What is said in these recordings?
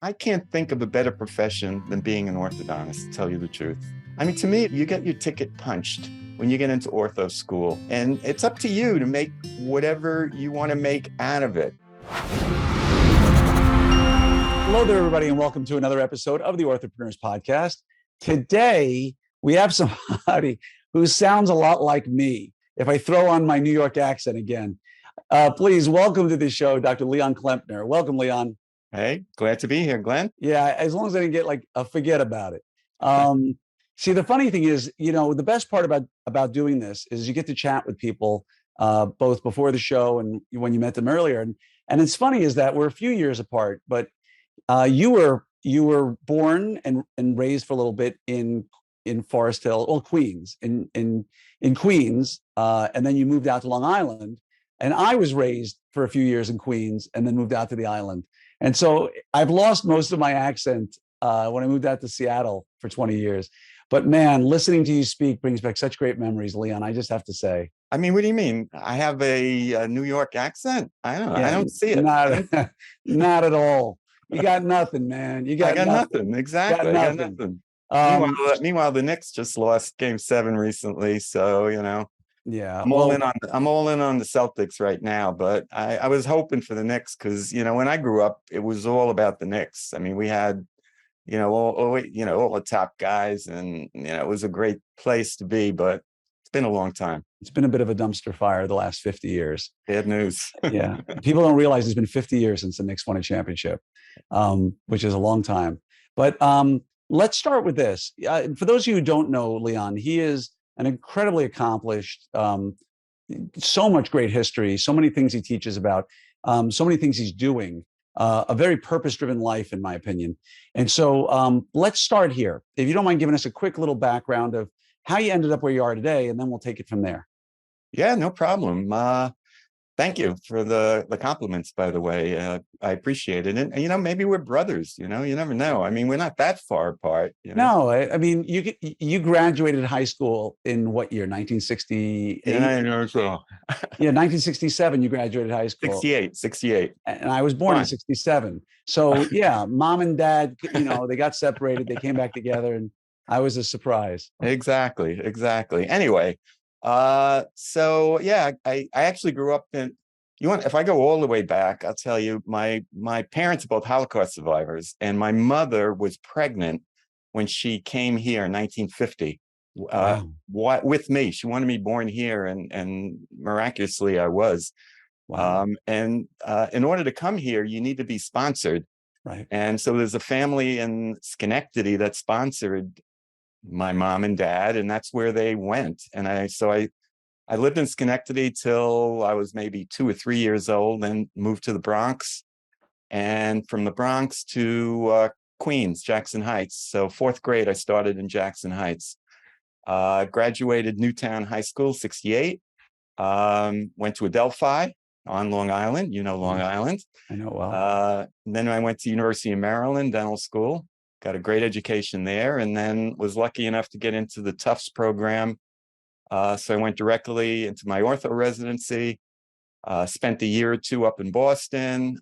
I can't think of a better profession than being an orthodontist, to tell you the truth. I mean, to me, you get your ticket punched when you get into ortho school, and it's up to you to make whatever you want to make out of it. Hello there, everybody, and welcome to another episode of the Orthopreneurs Podcast. Today, we have somebody who sounds a lot like me. If I throw on my New York accent again, please welcome to the show, Dr. Leon Klempner. Welcome, Leon. Hey, glad to be here, Glenn. Yeah, as long as I didn't get like a forget about it. See, the funny thing is, the best part about doing this is you get to chat with people both before the show and when you met them earlier. And it's funny is that we're a few years apart, but you were born and raised for a little bit in Forest Hill, well, Queens, in Queens, and then you moved out to Long Island. And I was raised for a few years in Queens and then moved out to the island. And so I've lost most of my accent when I moved out to Seattle for 20 years. But man, listening to you speak brings back such great memories, Leon, I just have to say. I mean, what do you mean? I have a New York accent? I don't know. Yeah, I don't see it. Not at all. You got nothing, man. I got nothing. Exactly. I got nothing. Meanwhile, the Knicks just lost Game 7 recently, so yeah, I'm all in on the Celtics right now. But I was hoping for the Knicks because when I grew up, it was all about the Knicks. I mean, we had all the top guys, and it was a great place to be. But it's been a long time. It's been a bit of a dumpster fire the last 50 years. Bad news. Yeah, people don't realize it's been 50 years since the Knicks won a championship, which is a long time. But let's start with this. For those of you who don't know Leon, he is an incredibly accomplished, so much great history, so many things he teaches about, so many things he's doing, a very purpose-driven life, in my opinion. And so let's start here. If you don't mind giving us a quick little background of how you ended up where you are today, and then we'll take it from there. Yeah, no problem. Thank you for the compliments, by the way. I appreciate it. And maybe we're brothers, you never know. I mean, we're not that far apart. No, I mean, you graduated high school in what year? 1968? Yeah, I know so. Yeah, 1967, you graduated high school. 68. And I was born in 67. So yeah, mom and dad, they got separated. They came back together and I was a surprise. Exactly. Anyway, so yeah, I actually grew up in, if I go all the way back, I'll tell you, my parents are both Holocaust survivors, and my mother was pregnant when she came here in 1950 with me. She wanted me born here, and miraculously I was. Wow. And in order to come here, you need to be sponsored. Right. And so there's a family in Schenectady that sponsored my mom and dad, and that's where they went. And I lived in Schenectady till I was maybe 2 or 3 years old, and moved to the Bronx, and from the Bronx to Queens, Jackson Heights. So 4th grade, I started in Jackson Heights. Graduated Newtown High School, 68. Went to Adelphi on Long Island. Long Island. I know well. Then I went to University of Maryland Dental School. Got a great education there, and then was lucky enough to get into the Tufts program. So I went directly into my ortho residency, spent a year or two up in Boston,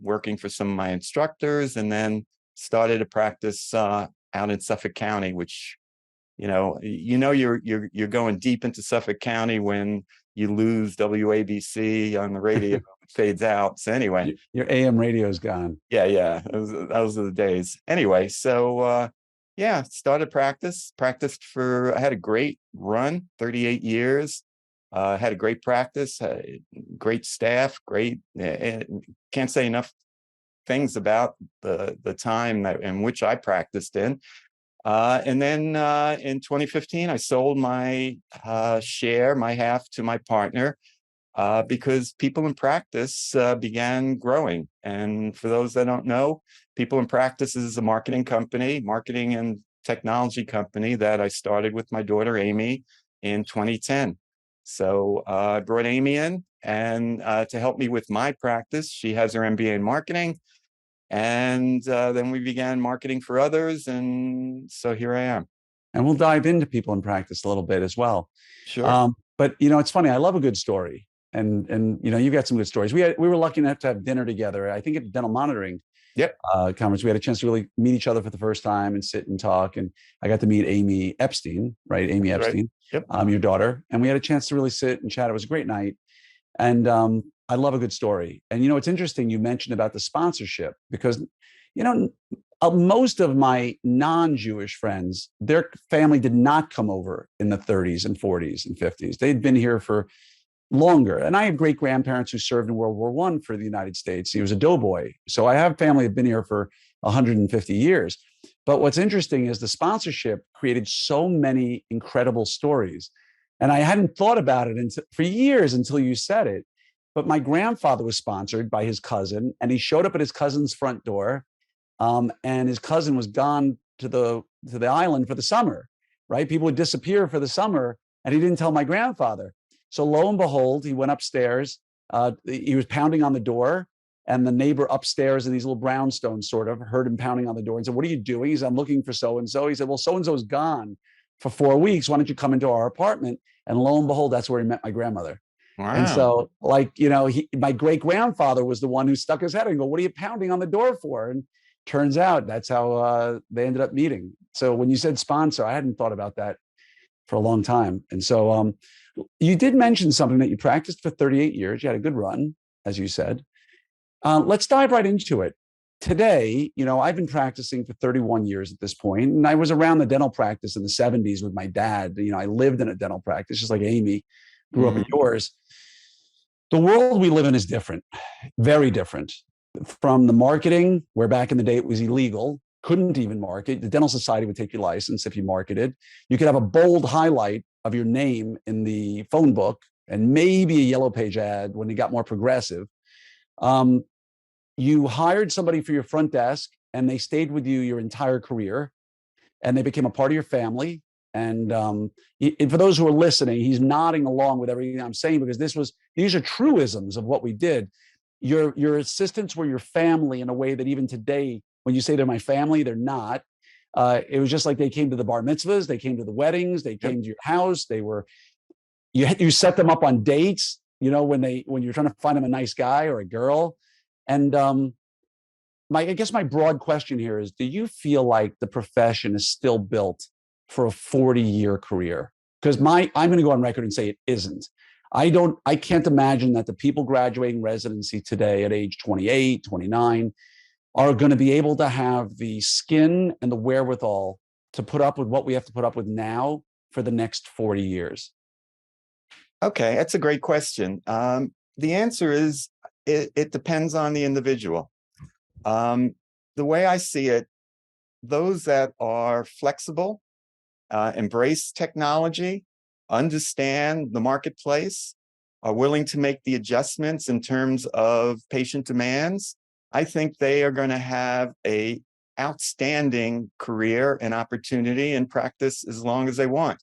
working for some of my instructors, and then started a practice out in Suffolk County, which, you're going deep into Suffolk County when you lose WABC on the radio. Fades out. So anyway, your AM radio is gone. Yeah. Those are the days. Anyway, so started practiced I had a great run, 38 years. Had a great practice, great staff, can't say enough things about the time in which I practiced in. And then in 2015, I sold my half to my partner. Because People in Practice began growing. And for those that don't know, People in Practice is a marketing and technology company that I started with my daughter, Amy, in 2010. So I brought Amy in and to help me with my practice. She has her MBA in marketing. And then we began marketing for others. And so here I am. And we'll dive into People in Practice a little bit as well. Sure. But it's funny. I love a good story. And you've got some good stories. We were lucky enough to have dinner together, I think at Dental Monitoring, Yep. Conference. We had a chance to really meet each other for the first time and sit and talk. And I got to meet Amy Epstein, right? Amy That's right. Epstein, Yep. your daughter. And we had a chance to really sit and chat. It was a great night. And I love a good story. And, it's interesting you mentioned about the sponsorship because, most of my non-Jewish friends, their family did not come over in the 30s and 40s and 50s. They'd been here for longer. And I have great grandparents who served in World War I for the United States. He was a doughboy. So I have family that have been here for 150 years. But what's interesting is the sponsorship created so many incredible stories. And I hadn't thought about it for years until you said it. But my grandfather was sponsored by his cousin, and he showed up at his cousin's front door. And his cousin was gone to the island for the summer, right? People would disappear for the summer, and he didn't tell my grandfather. So lo and behold, he went upstairs. He was pounding on the door, and the neighbor upstairs in these little brownstones sort of heard him pounding on the door and said, "What are you doing?" He said, "I'm looking for so-and-so." He said, "Well, so-and-so's gone for 4 weeks. Why don't you come into our apartment?" And lo and behold, that's where he met my grandmother. And Wow. so, my great grandfather was the one who stuck his head and go, "What are you pounding on the door for?" And turns out that's how they ended up meeting. So when you said sponsor, I hadn't thought about that for a long time. And so you did mention something that you practiced for 38 years. You had a good run, as you said. Let's dive right into it. Today, I've been practicing for 31 years at this point, and I was around the dental practice in the 70s with my dad. I lived in a dental practice, just like Amy grew up in Mhm. yours. The world we live in is different, very different. From the marketing, where back in the day it was illegal, couldn't even market. The dental society would take your license if you marketed. You could have a bold highlight of your name in the phone book and maybe a yellow page ad when it got more progressive. Um, you hired somebody for your front desk and they stayed with you your entire career and they became a part of your family. And for those who are listening, he's nodding along with everything I'm saying because these are truisms of what we did. Your assistants were your family in a way that even today, when you say they're my family, they're not. It was just like they came to the bar mitzvahs, they came to the weddings, they Yep. came to your house. You set them up on dates. When you're trying to find them a nice guy or a girl. And I guess my broad question here is: do you feel like the profession is still built for a 40-year career? Because I'm going to go on record and say it isn't. I can't imagine that the people graduating residency today at age 28, 29 are going to be able to have the skin and the wherewithal to put up with what we have to put up with now for the next 40 years. Okay, that's a great question. The answer is it depends on the individual. The way I see it, those that are flexible, embrace technology, understand the marketplace, are willing to make the adjustments in terms of patient demands, I think they are going to have a outstanding career and opportunity and practice as long as they want.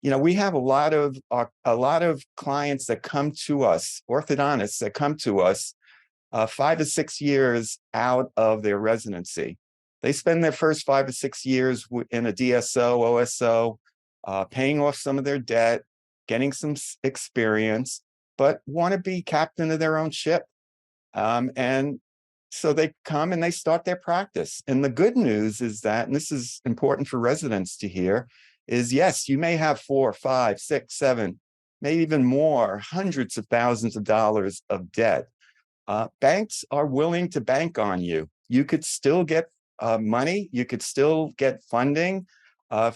We have a lot of clients that come to us, orthodontists that come to us 5 to 6 years out of their residency. They spend their first 5 to 6 years in a DSO, OSO, paying off some of their debt, getting some experience, but want to be captain of their own ship. And so they come and they start their practice. And the good news is that, and this is important for residents to hear, is yes, you may have 4, 5, 6, 7, maybe even more, hundreds of thousands of dollars of debt. Banks are willing to bank on you. You could still get money. You could still get funding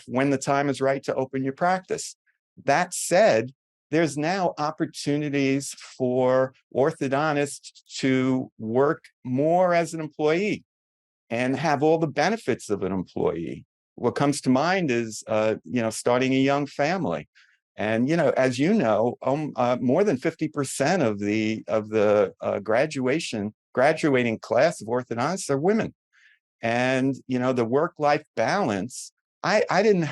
when the time is right to open your practice. That said, there's now opportunities for orthodontists to work more as an employee and have all the benefits of an employee. What comes to mind is, starting a young family. And as more than 50% of the graduating class of orthodontists are women. And the work-life balance, I didn't,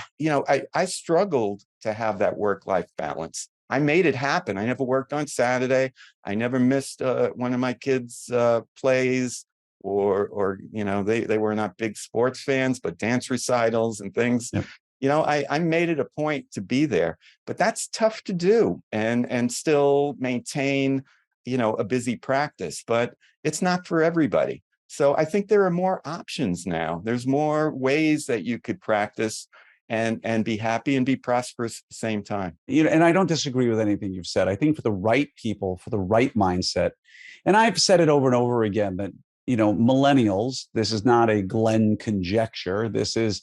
I struggled to have that work-life balance. I made it happen. I never worked on Saturday. I never missed one of my kids' plays, or they were not big sports fans, but dance recitals and things. Yep. I made it a point to be there, but that's tough to do and still maintain, a busy practice, but it's not for everybody. So I think there are more options now. There's more ways that you could practice and be happy and be prosperous at the same time. And I don't disagree with anything you've said. I think for the right people, for the right mindset, and I've said it over and over again that, millennials, this is not a Glenn conjecture. This is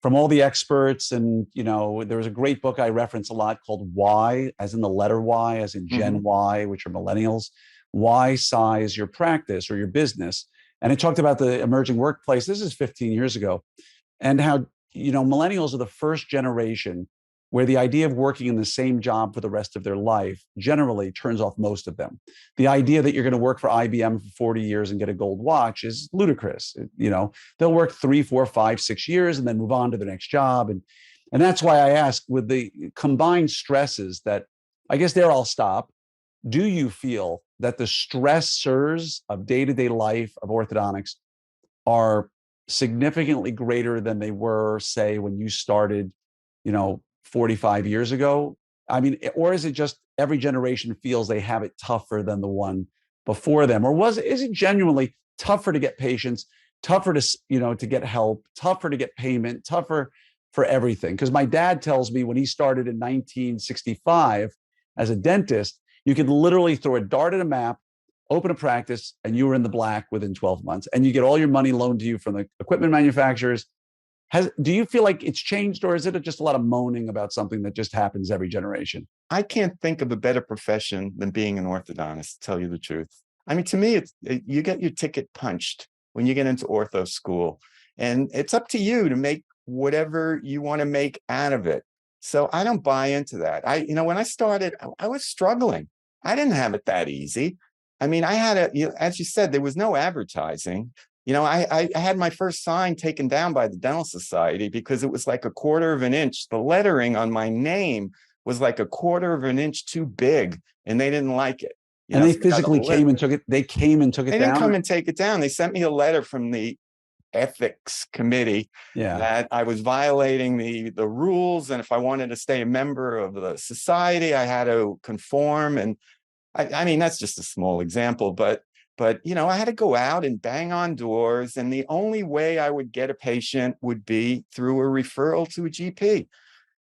from all the experts. And, there was a great book I reference a lot called Why, as in the letter Y, as in Gen Y, which are millennials. Why size your practice or your business? And it talked about the emerging workplace. This is 15 years ago. And how, millennials are the first generation where the idea of working in the same job for the rest of their life generally turns off most of them. The idea that you're going to work for IBM for 40 years and get a gold watch is ludicrous. They'll work 3, 4, 5, 6 years and then move on to the next job. And that's why I ask, with the combined stresses that, I guess there I'll stop. Do you feel that the stressors of day-to-day life of orthodontics are significantly greater than they were, say, when you started, 45 years ago? I mean, or is it just every generation feels they have it tougher than the one before them? Or is it genuinely tougher to get patients, tougher to get help, tougher to get payment, tougher for everything? Because my dad tells me when he started in 1965 as a dentist, you could literally throw a dart at a map, open a practice, and you were in the black within 12 months. And you get all your money loaned to you from the equipment manufacturers. Do you feel like it's changed, or is it just a lot of moaning about something that just happens every generation? I can't think of a better profession than being an orthodontist, to tell you the truth. I mean, to me, you get your ticket punched when you get into ortho school, and it's up to you to make whatever you want to make out of it. So I don't buy into that. When I started, I was struggling. I didn't have it that easy. I mean, I had as you said, there was no advertising. I had my first sign taken down by the Dental Society because it was like a quarter of an inch. The lettering on my name was like a quarter of an inch too big, and they didn't like it. And they physically came and took it. They came and took it down. They didn't come and take it down. They sent me a letter from the ethics committee that I was violating the rules, and if I wanted to stay a member of the society, I had to conform. And I mean, that's just a small example, but I had to go out and bang on doors, and the only way I would get a patient would be through a referral to a GP,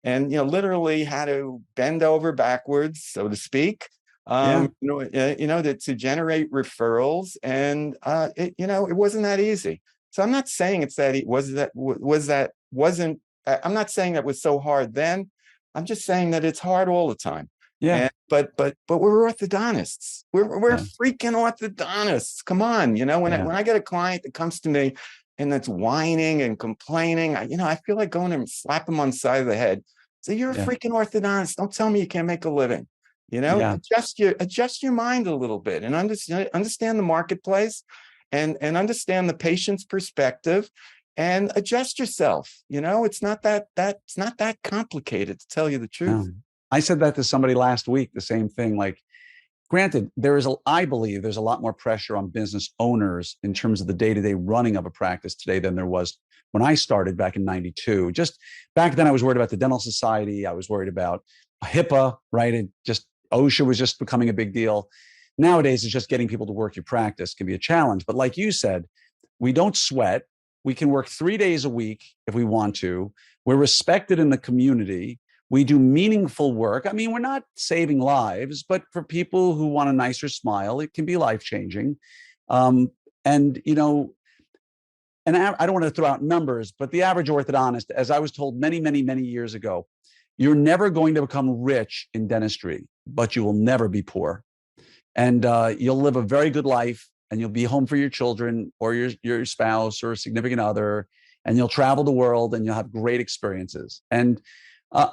and literally had to bend over backwards, so to speak, to generate referrals, and it wasn't that easy. So I'm not saying I'm not saying that was so hard then. I'm just saying that it's hard all the time. Yeah. But we're orthodontists. We're freaking orthodontists. Come on, when I get a client that comes to me and that's whining and complaining, I feel like going and slap them on the side of the head. So you're a freaking orthodontist. Don't tell me you can't make a living. Adjust your mind a little bit and understand the marketplace and understand the patient's perspective and adjust yourself. It's not that complicated, to tell you the truth. I said that to somebody last week, the same thing. Like, granted, I believe there's a lot more pressure on business owners in terms of the day-to-day running of a practice today than there was when I started back in 92. Just back then, I was worried about the Dental Society. I was worried about HIPAA, right? OSHA was just becoming a big deal. Nowadays, it's just getting people to work your practice can be a challenge. But like you said, we don't sweat. We can work 3 days a week if we want to. We're respected in the community. We do meaningful work. I mean, we're not saving lives, but for people who want a nicer smile, it can be life-changing. And I don't want to throw out numbers, but the average orthodontist, as I was told many, many, many years ago, you're never going to become rich in dentistry, but you will never be poor. And you'll live a very good life, and you'll be home for your children or your spouse or significant other, and you'll travel the world and you'll have great experiences. And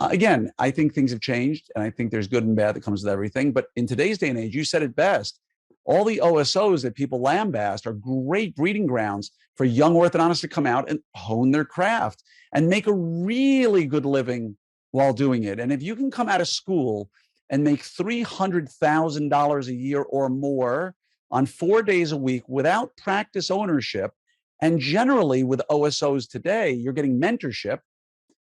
again, I think things have changed, and I think there's good and bad that comes with everything. But in today's day and age, you said it best. All the OSOs that people lambast are great breeding grounds for young orthodontists to come out and hone their craft and make a really good living while doing it. And if you can come out of school and make $300,000 a year or more on 4 days a week without practice ownership, and generally with OSOs today, you're getting mentorship.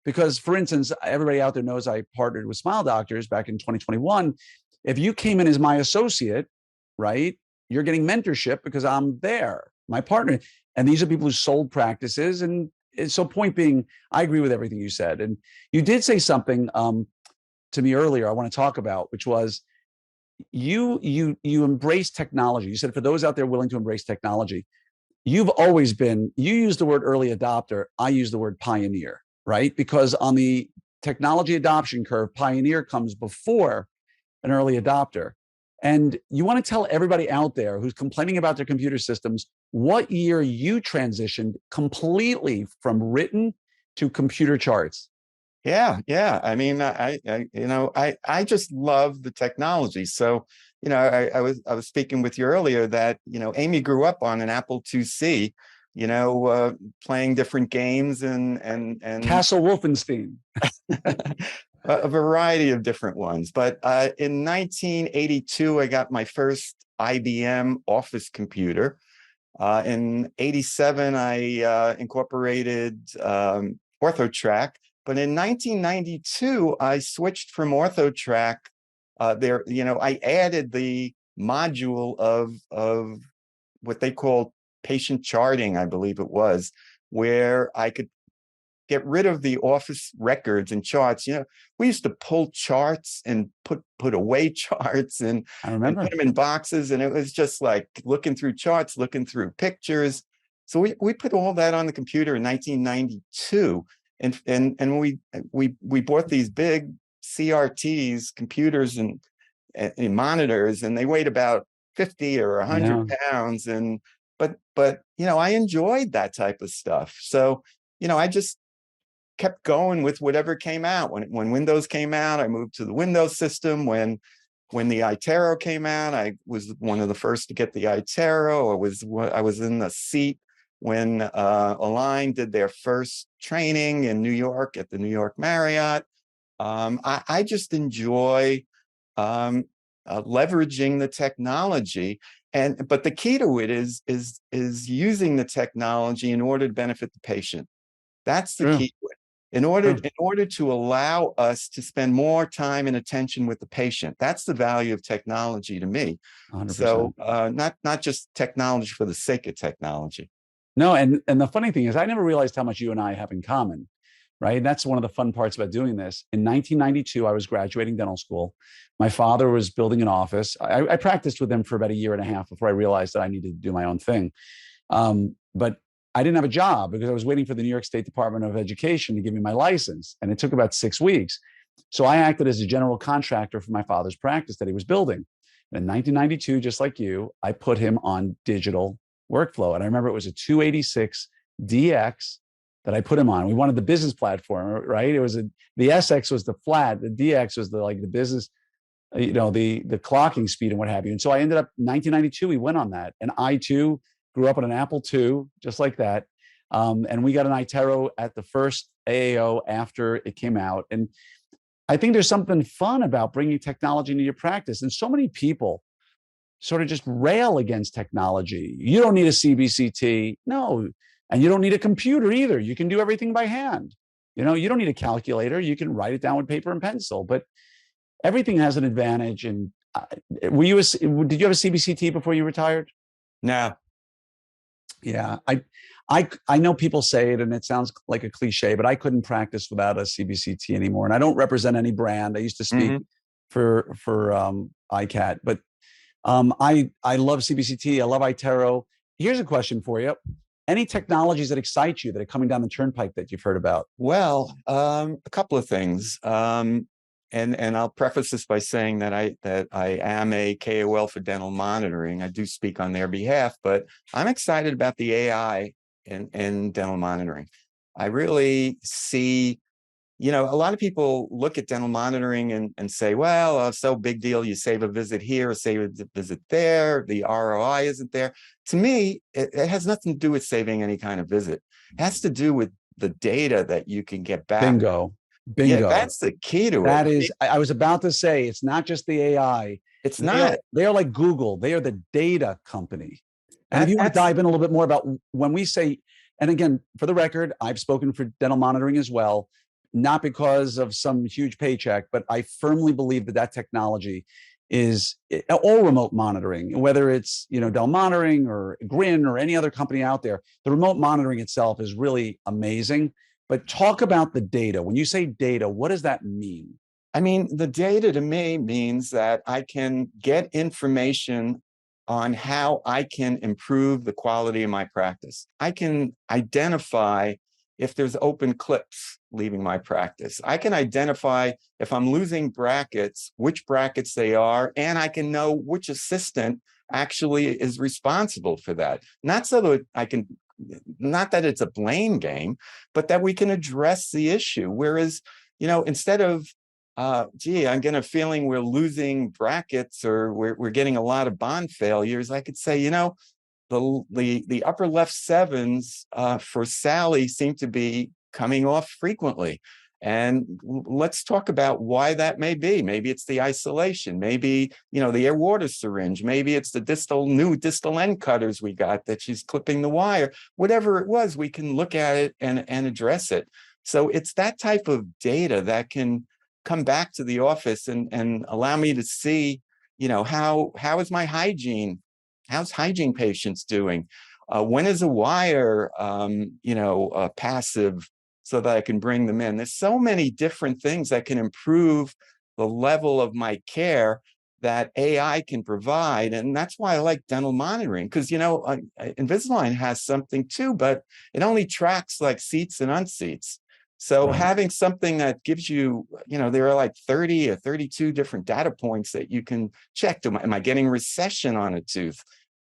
Because, for instance, everybody out there knows I partnered with Smile Doctors back in 2021. If you came in as my associate, right, you're getting mentorship because I'm there. my partner. And these are people who sold practices. And so point being, I agree with everything you said. And you did say something to me earlier I want to talk about, which was you embrace technology. You said for those out there willing to embrace technology, you've always been, you use the word early adopter, I use the word pioneer, right? Because on the technology adoption curve, pioneer comes before an early adopter. And you want to tell everybody out there who's complaining about their computer systems what year you transitioned completely from written to computer charts. Yeah, yeah. I mean, I just love the technology. So, I was speaking with you earlier that, Amy grew up on an Apple IIc, playing different games and Castle Wolfenstein. a variety of different ones. But in 1982, I got my first IBM office computer. In 87, I incorporated OrthoTrack. But in 1992, I switched from OrthoTrack. I added the module of what they call patient charting, I believe it was, where I could get rid of the office records and charts. We used to pull charts and put away charts and I put remember. them in boxes, and it was just like looking through charts, looking through pictures. So we put all that on the computer in 1992, and we bought these big CRTs, computers and monitors, and they weighed about 50 or 100 Yeah. pounds. And but I enjoyed that type of stuff. So I just kept going with whatever came out. When Windows came out, I moved to the Windows system. When the iTero came out, I was one of the first to get the iTero. I was in the seat when Align did their first training in New York at the New York Marriott. I just enjoy leveraging the technology, but the key to it is using the technology in order to benefit the patient. That's the True. key to it. In True. order to allow us to spend more time and attention with the patient. That's the value of technology to me. So 100%. not just technology for the sake of technology. No, and the funny thing is, I never realized how much you and I have in common, right? And that's one of the fun parts about doing this. In 1992, I was graduating dental school. My father was building an office. I practiced with him for about a year and a half before I realized that I needed to do my own thing. But I didn't have a job because I was waiting for the New York State Department of Education to give me my license, and it took about 6 weeks. So I acted as a general contractor for my father's practice that he was building. And in 1992, just like you, I put him on digital workflow. And I remember it was a 286 DX that I put him on. We wanted the business platform, right? The SX was the flat, the DX was the business, the clocking speed and what have you. And so I ended up 1992, we went on that. And I too grew up on an Apple II, just like that. And we got an iTero at the first AAO after it came out. And I think there's something fun about bringing technology into your practice. And so many people sort of just rail against technology. You don't need a CBCT. No. And you don't need a computer either. You can do everything by hand. You don't need a calculator. You can write it down with paper and pencil, but everything has an advantage. And did you have a CBCT before you retired? No. Yeah. I know people say it and it sounds like a cliche, but I couldn't practice without a CBCT anymore. And I don't represent any brand. I used to speak for ICAT, but I love CBCT. I love iTero. Here's a question for you. Any technologies that excite you that are coming down the turnpike that you've heard about? Well, a couple of things. And I'll preface this by saying that I am a KOL for dental monitoring. I do speak on their behalf, but I'm excited about the AI in dental monitoring. I really see, a lot of people look at dental monitoring and say, well, so big deal. You save a visit here, or save a visit there. The ROI isn't there. To me, it has nothing to do with saving any kind of visit. It has to do with the data that you can get back. Bingo. Yeah, Bingo. that's the key to it. That is, I was about to say, it's not just the AI. It's not. They are like Google. They are the data company. And if you want to That's dive in a little bit more about when we say, and again, for the record, I've spoken for dental monitoring as well, not because of some huge paycheck, but I firmly believe that technology is all remote monitoring, whether it's, Dell Monitoring or Grin or any other company out there. The remote monitoring itself is really amazing. But talk about the data. When you say data, what does that mean? I mean, the data to me means that I can get information on how I can improve the quality of my practice. I can identify if there's open clips leaving my practice. I can identify if I'm losing brackets, which brackets they are, and I can know which assistant actually is responsible for that. Not so that I can, not that it's a blame game, but that we can address the issue. Whereas, instead of gee, I'm getting a feeling we're losing brackets or we're getting a lot of bond failures, I could say, the upper left sevens for Sally seem to be coming off frequently. And let's talk about why that may be. Maybe it's the isolation. Maybe, the air water syringe. Maybe it's the new distal end cutters we got that she's clipping the wire. Whatever it was, we can look at it and address it. So it's that type of data that can come back to the office and allow me to see, how is my hygiene? How's hygiene patients doing? When is a wire, passive so that I can bring them in? There's so many different things that can improve the level of my care that AI can provide. And that's why I like dental monitoring, because, Invisalign has something too, but it only tracks like seats and unseats. So having something that gives you, there are like 30 or 32 different data points that you can check. Am I getting recession on a tooth?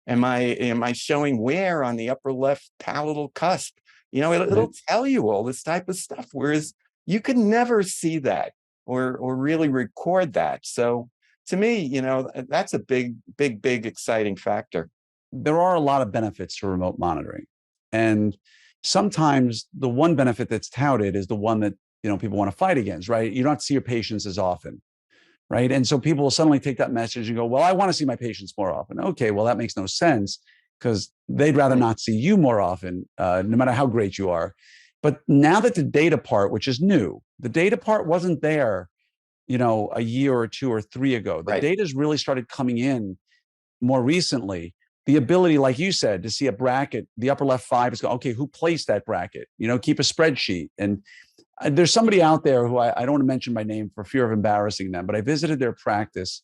Am I showing wear on the upper left palatal cusp? It'll tell you all this type of stuff, whereas you could never see that or really record that. So to me, that's a big exciting factor. There are a lot of benefits to remote monitoring. And sometimes the one benefit that's touted is the one that, people want to fight against, right? You don't see your patients as often, right? And so people will suddenly take that message and go, well, I want to see my patients more often. Okay, well, that makes no sense because they'd rather not see you more often, no matter how great you are. But now that the data part, which is new, the data part wasn't there, a year or two or three ago. The data's really started coming in more recently. The ability, like you said, to see a bracket, the upper left five is going, okay, who placed that bracket? Keep a spreadsheet. And there's somebody out there who I don't want to mention by name for fear of embarrassing them, but I visited their practice,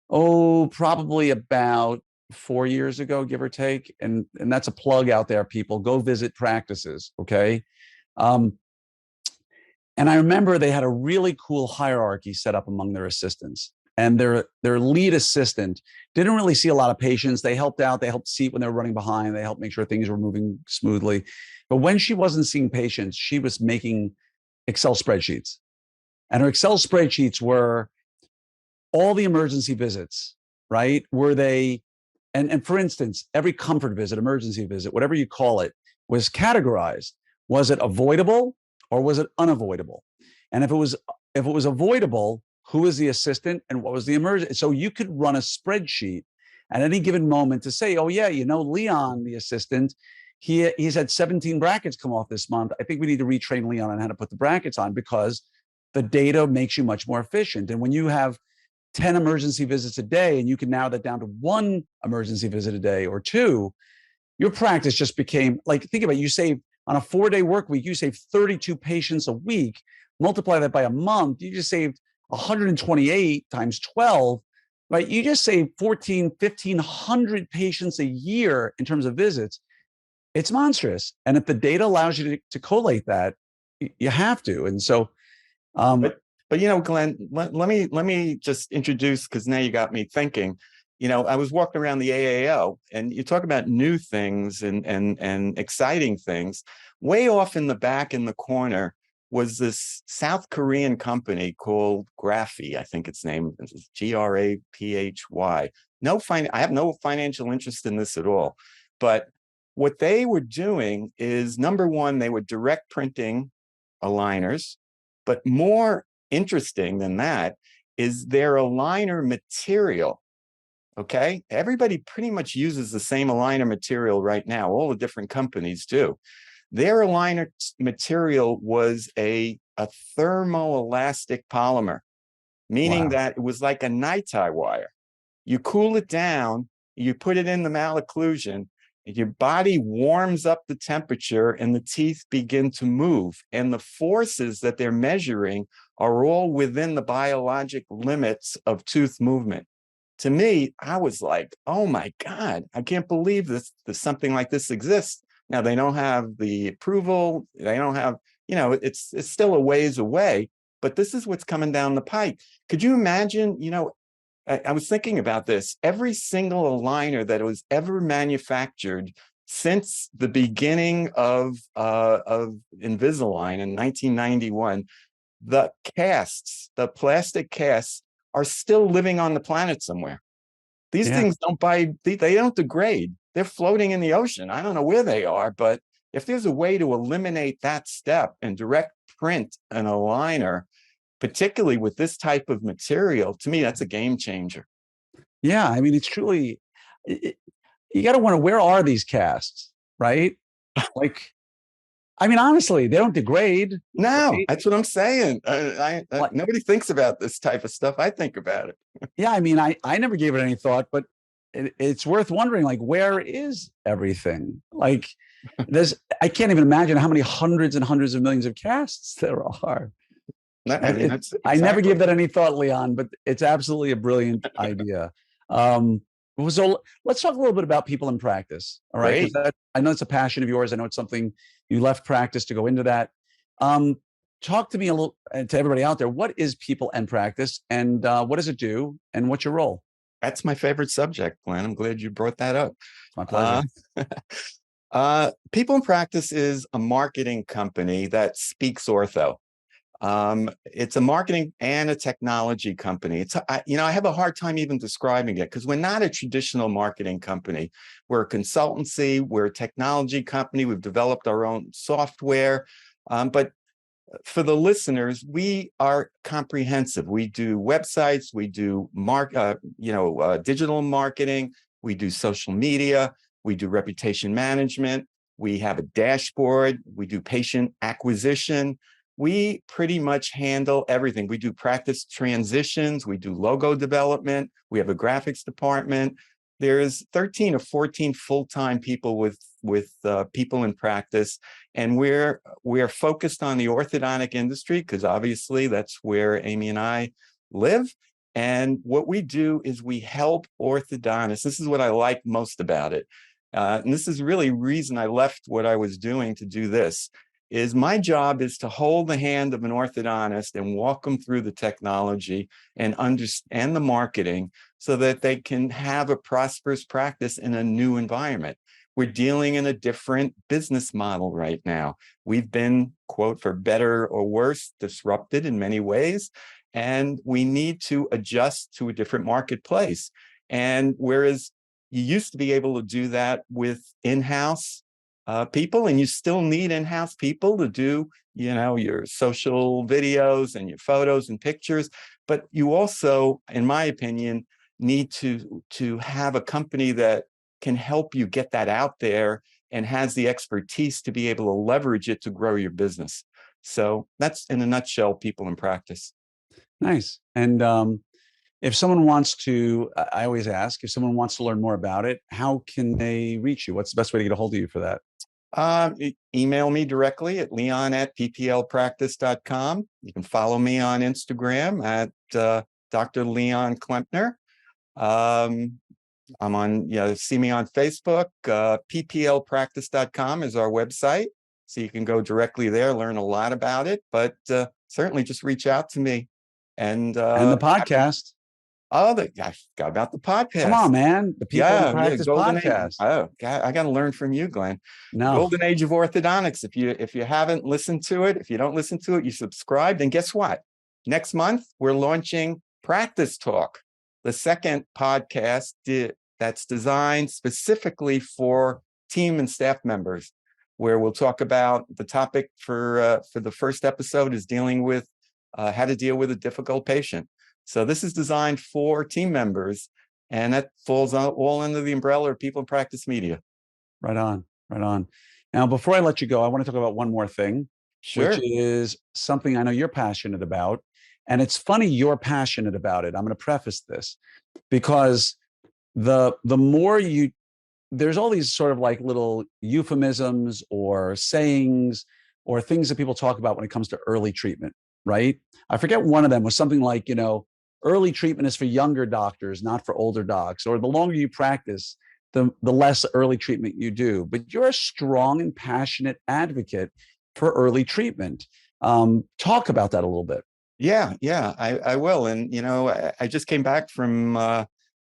probably about 4 years ago, give or take. And that's a plug out there, people. Go visit practices, okay? And I remember they had a really cool hierarchy set up among their assistants. And their lead assistant didn't really see a lot of patients. They helped out. They helped seat when they were running behind. They helped make sure things were moving smoothly. But when she wasn't seeing patients, she was making Excel spreadsheets. And her Excel spreadsheets were all the emergency visits, right? And for instance, every comfort visit, emergency visit, whatever you call it, was categorized. Was it avoidable or was it unavoidable? And if it was avoidable, who was the assistant and what was the emergency? So you could run a spreadsheet at any given moment to say, oh yeah, Leon, the assistant, he's had 17 brackets come off this month. I think we need to retrain Leon on how to put the brackets on, because the data makes you much more efficient. And when you have 10 emergency visits a day and you can narrow that down to one emergency visit a day or two, your practice just became like, think about it, you save on a 4-day work week, you save 32 patients a week. Multiply that by a month, you just saved 128 times 12, right? You just save 1,500 patients a year in terms of visits. It's monstrous. And if the data allows you to collate that, you have to. And so, but Glenn, let me just introduce, because now you got me thinking. I was walking around the AAO, and you talk about new things and exciting things. Way off in the back in the corner was this South Korean company called Graphy. I think its name is Graphy. I have no financial interest in this at all. But what they were doing is, number one, they were direct printing aligners. But more interesting than that is their aligner material. Okay, everybody pretty much uses the same aligner material right now. All the different companies do. Their aligner material was a thermoelastic polymer, meaning that it was like a night tie wire. you cool it down, you put it in the malocclusion, and your body warms up the temperature and the teeth begin to move. And the forces that they're measuring are all within the biologic limits of tooth movement. To me, I was like, oh my God, I can't believe this, something like this exists. Now they don't have the approval, they don't have, it's still a ways away, but this is what's coming down the pike. Could you imagine, I was thinking about this. Every single aligner that was ever manufactured since the beginning of Invisalign in 1991, the casts, the plastic casts, are still living on the planet somewhere. These Yeah. things they don't degrade. They're floating in the ocean. I don't know where they are, but if there's a way to eliminate that step and direct print an aligner, particularly with this type of material, to me, that's a game changer. Yeah. I mean, it's truly, you got to wonder, where are these casts, right? Like, I mean, honestly, they don't degrade. No, Right? that's what I'm saying. Like, Nobody thinks about this type of stuff. I think about it. yeah, I mean, I never gave it any thought, but it's worth wondering, like, where is everything? Like, I can't even imagine how many hundreds and hundreds of millions of casts there are. I mean, that's I never exactly. gave that any thought, Leon, but it's absolutely a brilliant idea. Um, so let's talk a little bit about people in practice. All right. Great. Because I know it's a passion of yours. I know it's something you left practice to go into that. Um, Talk to me a little, to everybody out there. What is people and practice, and what does it do, and what's your role? That's my favorite subject, Glenn. I'm glad you brought that up. It's my pleasure. People in Practice is a marketing company that speaks ortho. It's a marketing and a technology company. I have a hard time even describing it because we're not a traditional marketing company. We're a consultancy. We're a technology company. We've developed our own software. But for the listeners, we are comprehensive. We do websites. We do digital marketing. We do social media. We do reputation management. We have a dashboard. We do patient acquisition. We pretty much handle everything. We do practice transitions. We do logo development. We have a graphics department. There's 13 or 14 full-time people with people in practice, and we're focused on the orthodontic industry because obviously that's where Amy and I live. And what we do is we help orthodontists. This is what I like most about it. And this is really the reason I left what I was doing to do this. Is my job is to hold the hand of an orthodontist and walk them through the technology and understand the marketing so that they can have a prosperous practice in a new environment. We're dealing in a different business model right now. We've been, quote, for better or worse, disrupted in many ways, and we need to adjust to a different marketplace. And whereas you used to be able to do that with in-house people, and you still need in-house people to do, your social videos and your photos and pictures. But you also, in my opinion, need to have a company that can help you get that out there and has the expertise to be able to leverage it to grow your business. So that's, in a nutshell, people in practice. Nice. And if someone wants to, I always ask, if someone wants to learn more about it, how can they reach you? What's the best way to get a hold of you for that? Email me directly at leon@pplpractice.com. You can follow me on Instagram at Dr. Leon Klempner. I'm on, see me on Facebook. pplpractice.com is our website. So you can go directly there, learn a lot about it, but certainly just reach out to me. And the podcast. I forgot about the podcast. Come on, man. The People in Practice podcast. Oh, God, I got to learn from you, Glenn. No. Golden Age of Orthodontics. If you haven't listened to it, if you don't listen to it, you subscribe. And guess what? Next month, we're launching Practice Talk, the second podcast that's designed specifically for team and staff members, where we'll talk about the topic for the first episode is dealing with how to deal with a difficult patient. So this is designed for team members, and that falls all under the umbrella of People in Practice Media. Right on, right on. Now, before I let you go, I want to talk about one more thing, Sure. which is something I know you're passionate about, And it's funny you're passionate about it. I'm going to preface this because the more you there's all these sort of like little euphemisms or sayings or things that people talk about when it comes to early treatment, right? I forget one of them was something like, early treatment is for younger doctors, not for older docs, or the longer you practice, the less early treatment you do. But you're a strong and passionate advocate for early treatment. Talk about that a little bit. Yeah, I will. And, I just came back from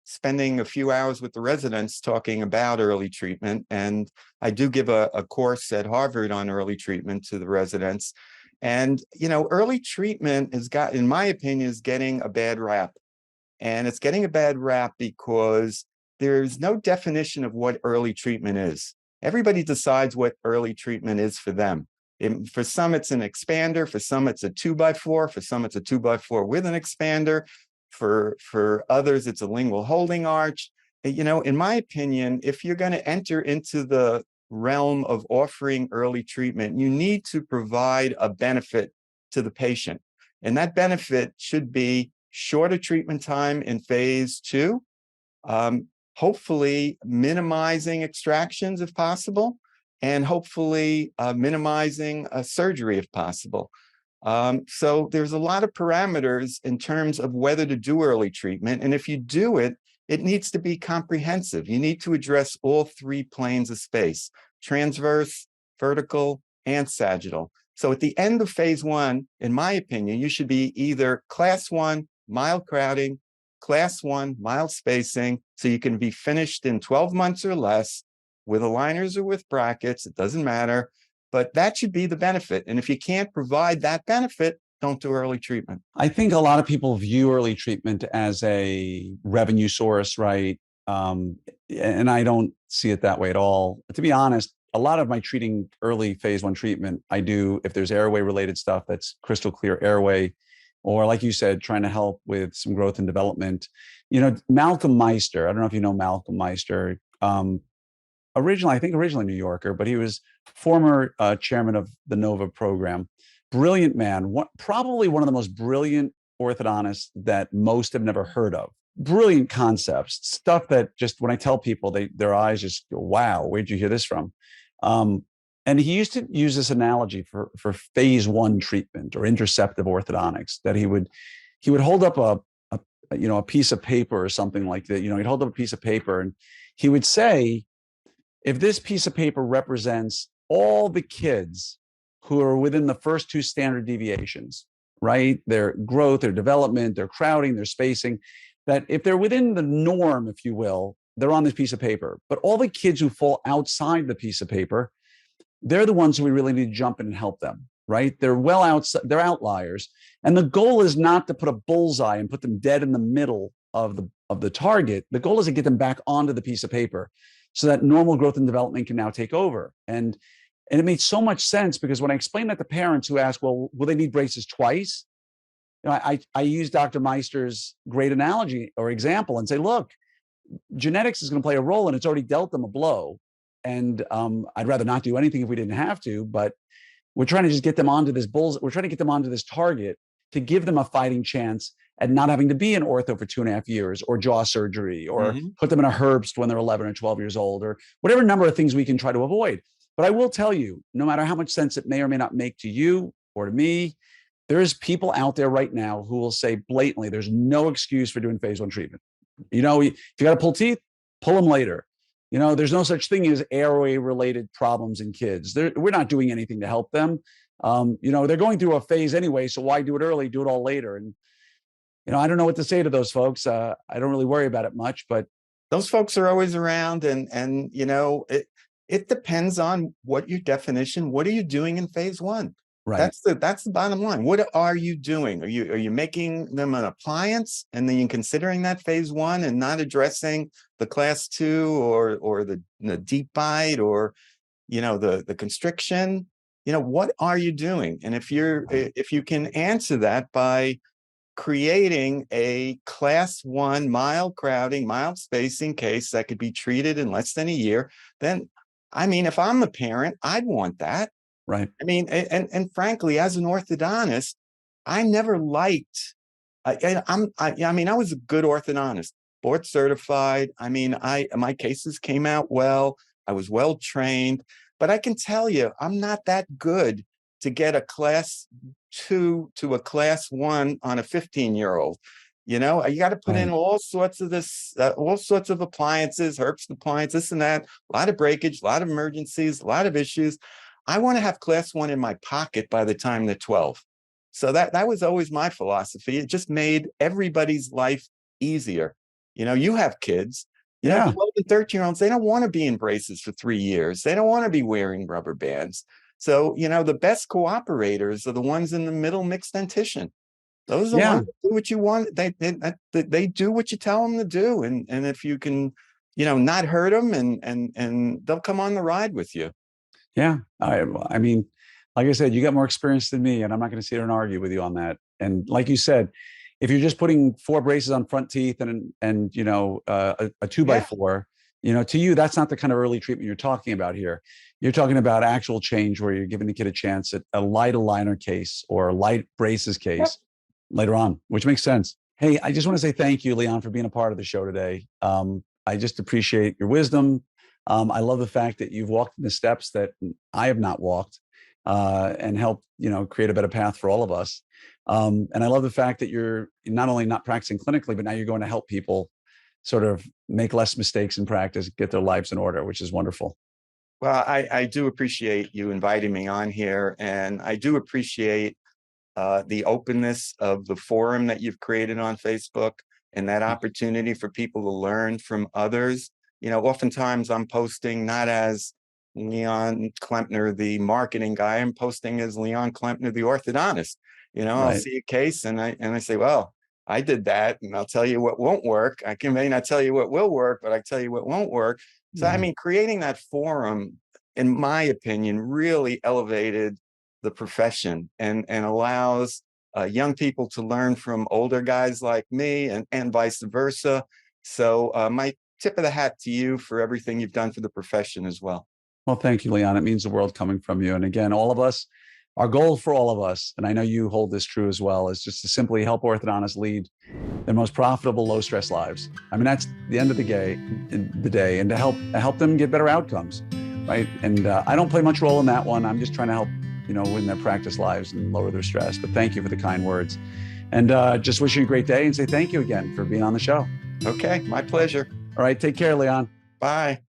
spending a few hours with the residents talking about early treatment. And I do give a course at Harvard on early treatment to the residents. And, early treatment in my opinion, is getting a bad rap. And it's getting a bad rap because there's no definition of what early treatment is. Everybody decides what early treatment is for them. For some, it's an expander. For some, it's a 2x4. For some, it's a 2x4 with an expander. For others, it's a lingual holding arch. In my opinion, if you're going to enter into the realm of offering early treatment, you need to provide a benefit to the patient. And that benefit should be shorter treatment time in phase 2, hopefully minimizing extractions if possible, and hopefully minimizing surgery if possible. So there's a lot of parameters in terms of whether to do early treatment. And if you do it, it needs to be comprehensive. You need to address all 3 planes of space: transverse, vertical, and sagittal. So at the end of phase 1, in my opinion, you should be either class 1, mild crowding, class 1, mild spacing, so you can be finished in 12 months or less with aligners or with brackets. It doesn't matter. But that should be the benefit. And if you can't provide that benefit, don't do early treatment. I think a lot of people view early treatment as a revenue source, right? And I don't see it that way at all. To be honest, a lot of my treating early phase 1 treatment, I do, if there's airway related stuff, that's crystal clear airway, or like you said, trying to help with some growth and development. Malcolm Meister, I don't know if you know Malcolm Meister, originally New Yorker, but he was former chairman of the NOVA program. Brilliant man, probably one of the most brilliant orthodontists that most have never heard of. Brilliant concepts, stuff that just when I tell people, their eyes just go, wow, where'd you hear this from? And he used to use this analogy for phase 1 treatment or interceptive orthodontics, that he would hold up a piece of paper or something like that. He'd hold up a piece of paper and he would say, if this piece of paper represents all the kids who are within the first 2 standard deviations, right? Their growth, their development, their crowding, their spacing, that if they're within the norm, if you will, they're on this piece of paper. But all the kids who fall outside the piece of paper, they're the ones who we really need to jump in and help them, right? They're well outside, they're outliers. And the goal is not to put a bullseye and put them dead in the middle of the target. The goal is to get them back onto the piece of paper, so that normal growth and development can now take over. And it made so much sense, because when I explained that to parents who ask, well, will they need braces twice? I use Dr. Meister's great analogy or example and say, look, genetics is going to play a role, and it's already dealt them a blow. And I'd rather not do anything if we didn't have to, but we're trying to just get them onto this we're trying to get them onto this target to give them a fighting chance at not having to be in ortho for 2.5 years, or jaw surgery, or put them in a Herbst when they're 11 or 12 years old, or whatever number of things we can try to avoid. But I will tell you, no matter how much sense it may or may not make to you or to me, there's people out there right now who will say blatantly, there's no excuse for doing phase 1 treatment. If you got to pull teeth, pull them later. There's no such thing as airway related problems in kids. We're not doing anything to help them. They're going through a phase anyway, so why do it early? Do it all later. And I don't know what to say to those folks. I don't really worry about it much, but those folks are always around, and it depends on what your definition. What are you doing in phase 1? Right. That's the bottom line. What are you doing? Are you making them an appliance, and then you're considering that phase 1 and not addressing the class 2 or the deep bite, or the constriction? What are you doing? And if you can answer that by creating a class 1 mild crowding, mild spacing case that could be treated in less than a year, then if I'm a parent, I'd want that. Right. And frankly, as an orthodontist, I never liked, I mean, I was a good orthodontist, board certified. I mean, my cases came out well. I was well trained, but I can tell you, I'm not that good to get a class 2 to a class 1 on a 15-year-old. You know, you got to put in Right. all sorts of all sorts of appliances, Herbst appliance, this and that, a lot of breakage, a lot of emergencies, a lot of issues. I want to have class 1 in my pocket by the time they're 12. So that was always my philosophy. It just made everybody's life easier. You know, you have kids, you know, Yeah. 12 and 13-year-olds, they don't want to be in braces for 3 years. They don't want to be wearing rubber bands. So, you know, the best cooperators are the ones in the middle mixed dentition. Those are the Yeah. ones that do what you want. They do what you tell them to do. And if you can, you know, not hurt them, and they'll come on the ride with you. Yeah. I mean, like I said, you got more experience than me, and I'm not going to sit here and argue with you on that. And like you said, if you're just putting 4 braces on front teeth and you know a 2x4, you know, to you that's not the kind of early treatment you're talking about here. You're talking about actual change where you're giving the kid a chance at a light aligner case or a light braces Yep. case later on, which makes sense. Hey, I just want to say thank you, Leon, for being a part of the show today. I just appreciate your wisdom. I love the fact that you've walked in the steps that I have not walked, and helped, you know, create a better path for all of us. And I love the fact that you're not only not practicing clinically, but now you're going to help people sort of make less mistakes in practice, get their lives in order, which is wonderful. Well, I do appreciate you inviting me on here, and I do appreciate the openness of the forum that you've created on Facebook, and that opportunity for people to learn from others. You know, oftentimes I'm posting not as Leon Klempner, the marketing guy. I'm posting as Leon Klempner, the orthodontist. You know, I'll Right. see a case and I say, well, I did that, and I'll tell you what won't work. May not tell you what will work, but I tell you what won't work. So, I Yeah. mean, creating that forum, in my opinion, really elevated the profession, and allows young people to learn from older guys like me, and vice versa. So my tip of the hat to you for everything you've done for the profession as well. Well, thank you, Leon. It means the world coming from you. And again, all of us, our goal for all of us, and I know you hold this true as well, is just to simply help orthodontists lead their most profitable, low stress lives. I mean, that's the end of the day, and to help them get better outcomes, right? And I don't play much role in that one. I'm just trying to help, you know, win their practice lives and lower their stress. But thank you for the kind words, and just wish you a great day and say thank you again for being on the show. Okay, my pleasure. All right, take care, Leon. Bye.